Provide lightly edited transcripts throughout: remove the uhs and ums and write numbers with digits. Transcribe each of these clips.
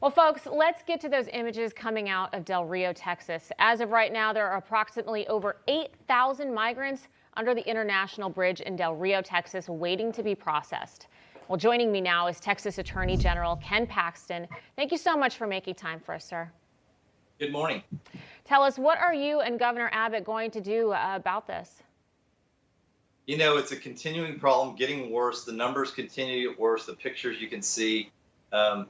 Well, folks, let's get to those images coming out of Del Rio, Texas. As of right now, there are approximately over 8,000 migrants under the international bridge in Del Rio, Texas, waiting to be processed. Well, joining me now is Texas Attorney General Ken Paxton. Thank you so much for making time for us, sir. Good morning. Tell us, what are you and Governor Abbott going to do about this? You know, it's a continuing problem, getting worse. The numbers continue to get worse. The pictures you can see.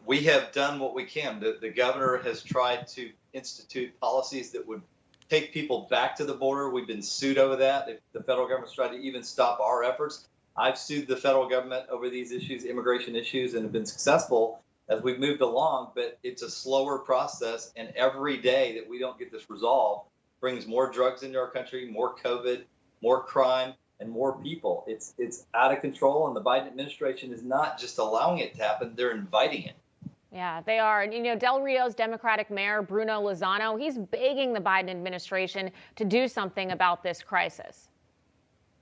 We have done what we can. The governor has tried to institute policies that would take people back to the border. We've been sued over that. If the federal government's tried to even stop our efforts, I've sued the federal government over these issues, immigration issues, and have been successful as we've moved along. But it's a slower process, and every day that we don't get this resolved brings more drugs into our country, more COVID, more crime, and more people. It's out of control, and the Biden administration is not just allowing it to happen, they're inviting it. Yeah, they are. And, you know, Del Rio's Democratic Mayor Bruno Lozano, he's begging the Biden administration to do something about this crisis.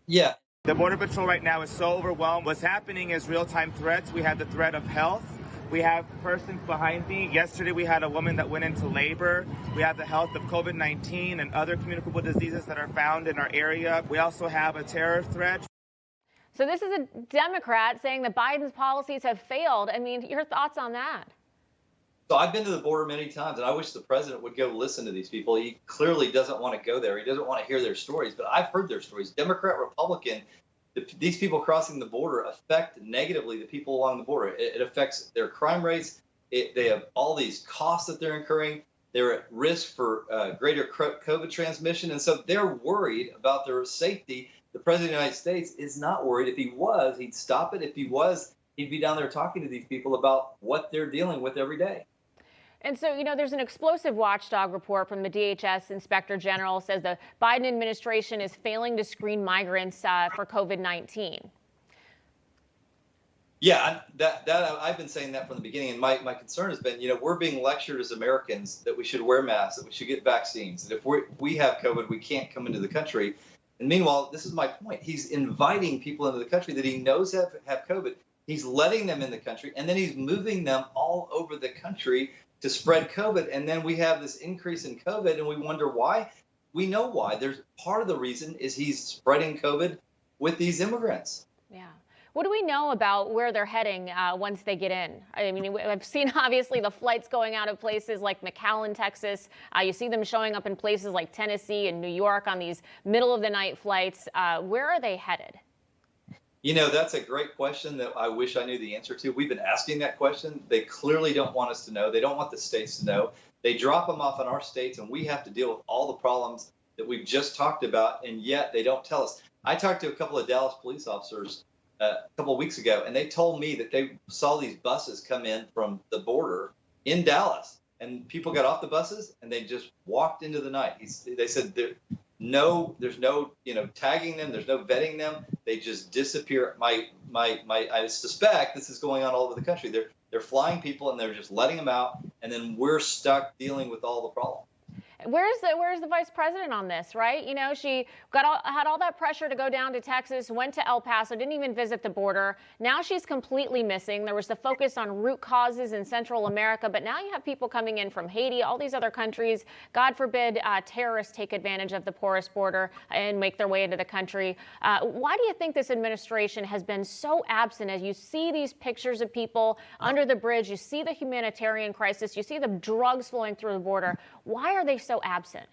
Yeah. The Border Patrol right now is so overwhelmed. What's happening is real-time threats. We have the threat of health. We have persons behind me. Yesterday, we had a woman that went into labor. We have the health of COVID-19 and other communicable diseases that are found in our area. We also have a terror threat. So this is a Democrat saying that Biden's policies have failed. I mean, your thoughts on that? So I've been to the border many times, and I wish the president would go listen to these people. He clearly doesn't want to go there. He doesn't want to hear their stories, but I've heard their stories. Democrat, Republican, these people crossing the border affect negatively the people along the border. It affects their crime rates. They have all these costs that they're incurring. They're at risk for greater COVID transmission, and so they're worried about their safety. The president of the United States is not worried. If he was, he'd stop it. If he was, he'd be down there talking to these people about what they're dealing with every day. And so, you know, there's an explosive watchdog report from the DHS Inspector General says the Biden administration is failing to screen migrants for COVID-19. Yeah, I've been saying that from the beginning. And my concern has been, you know, we're being lectured as Americans that we should wear masks, that we should get vaccines, that if we have COVID, we can't come into the country. And meanwhile, this is my point. He's inviting people into the country that he knows have COVID. He's letting them in the country, and then he's moving them all over the country to spread COVID. And then we have this increase in COVID, and we wonder why. We know why. There's part of the reason is he's spreading COVID with these immigrants. Yeah. What do we know about where they're heading once they get in? I mean, I've seen obviously the flights going out of places like McAllen, Texas. You see them showing up in places like Tennessee and New York on these middle of the night flights. Where are they headed? You know, that's a great question that I wish I knew the answer to. We've been asking that question. They clearly don't want us to know. They don't want the states to know. They drop them off in our states, and we have to deal with all the problems that we've just talked about, and yet they don't tell us. I talked to a couple of Dallas police officers a couple of weeks ago, and they told me that they saw these buses come in from the border in Dallas, and people got off the buses, and they just walked into the night. They said there's no, you know, tagging them. There's no vetting them. They just disappear. I suspect this is going on all over the country. They're flying people and they're just letting them out, and then we're stuck dealing with all the problems. Where's the vice president on this, right? You know, she had all that pressure to go down to Texas, went to El Paso, didn't even visit the border. Now she's completely missing. There was the focus on root causes in Central America, but now you have people coming in from Haiti, all these other countries. God forbid terrorists take advantage of the porous border and make their way into the country. Why do you think this administration has been so absent as you see these pictures of people under the bridge, you see the humanitarian crisis, you see the drugs flowing through the border? Why are they so absent?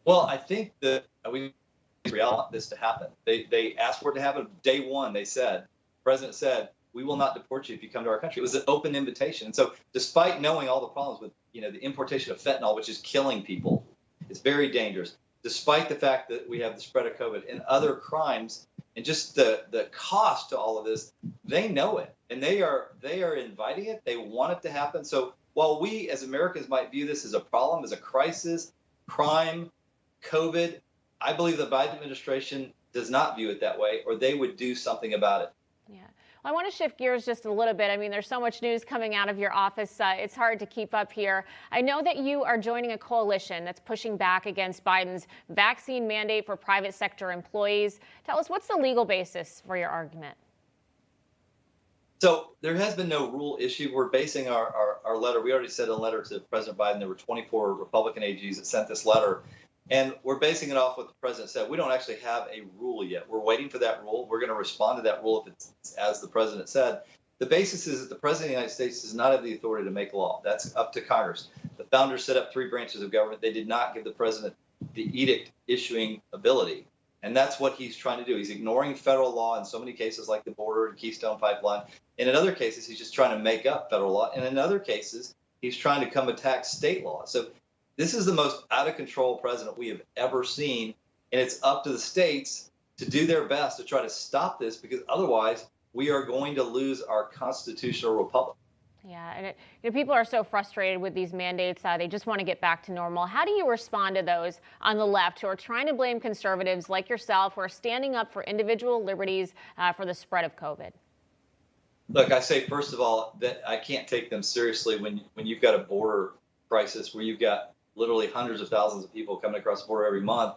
Well, I think that we want this to happen. They asked for it to happen day one. The president said, we will not deport you if you come to our country. It was an open invitation. And so despite knowing all the problems with, you know, the importation of fentanyl, which is killing people, it's very dangerous, despite the fact that we have the spread of COVID and other crimes and just the cost to all of this, they know it. And they are inviting it. They want it to happen. So while we as Americans might view this as a problem, as a crisis, crime, COVID, I believe the Biden administration does not view it that way, or they would do something about it. Yeah. Well, I want to shift gears just a little bit. I mean, there's so much news coming out of your office. It's hard to keep up here. I know that you are joining a coalition that's pushing back against Biden's vaccine mandate for private sector employees. Tell us, what's the legal basis for your argument? So there has been no rule issue. We're basing our letter. We already sent a letter to President Biden. There were 24 Republican AGs that sent this letter. And we're basing it off what the president said. We don't actually have a rule yet. We're waiting for that rule. We're going to respond to that rule if it's as the president said. The basis is that the president of the United States does not have the authority to make law. That's up to Congress. The founders set up 3 branches of government. They did not give the president the edict issuing ability. And that's what he's trying to do. He's ignoring federal law in so many cases like the border and Keystone Pipeline. And in other cases, he's just trying to make up federal law. And in other cases, he's trying to come attack state law. So this is the most out of control president we have ever seen. And it's up to the states to do their best to try to stop this, because otherwise we are going to lose our constitutional republic. Yeah, and people are so frustrated with these mandates. They just want to get back to normal. How do you respond to those on the left who are trying to blame conservatives like yourself, who are standing up for individual liberties for the spread of COVID? Look, I say, first of all, that I can't take them seriously when you've got a border crisis where you've got literally hundreds of thousands of people coming across the border every month.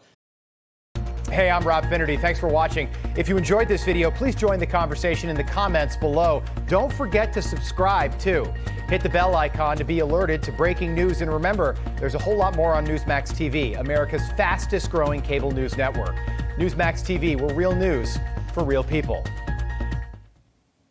Hey, I'm Rob Finnerty. Thanks for watching. If you enjoyed this video, please join the conversation in the comments below. Don't forget to subscribe, too. Hit the bell icon to be alerted to breaking news. And remember, there's a whole lot more on Newsmax TV, America's fastest growing cable news network. Newsmax TV, we're real news for real people.